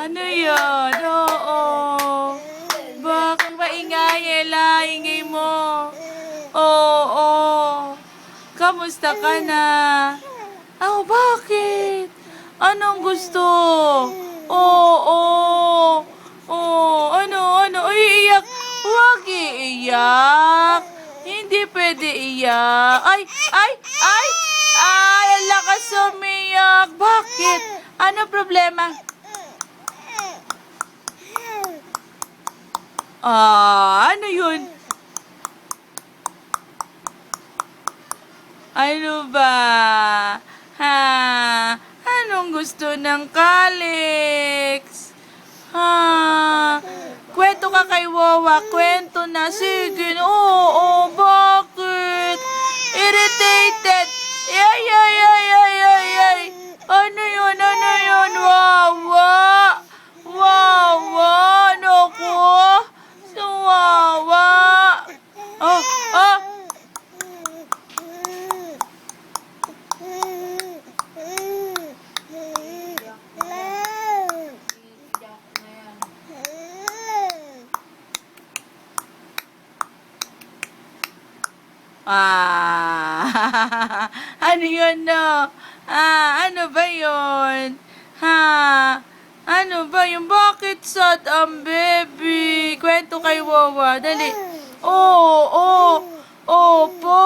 Ano yun? Oo. Bakit maingay, Ella? Ingay mo. Oo. Kamusta ka na? Oh, bakit? Anong gusto? Oo. Ano? Ay, iiyak. Huwag iiyak. Hindi pwede iyak. Ay! Ang lakas umiyak. Bakit? Ano problema? Ano yun? Ano ba? Ha? Anong gusto ng Calix? Ha? Kwento ka kay Wawa. Kwento na. Sige. Oo. Bakit? Irritated. Ay. Ano yun? Wawa. Naku. Si Wawa. Oh. Ano yun, no? Ano ba yun? Ano ba yun? Bakit sad ang baby? Kwento kay Wawa. Dali. Oo. Opo.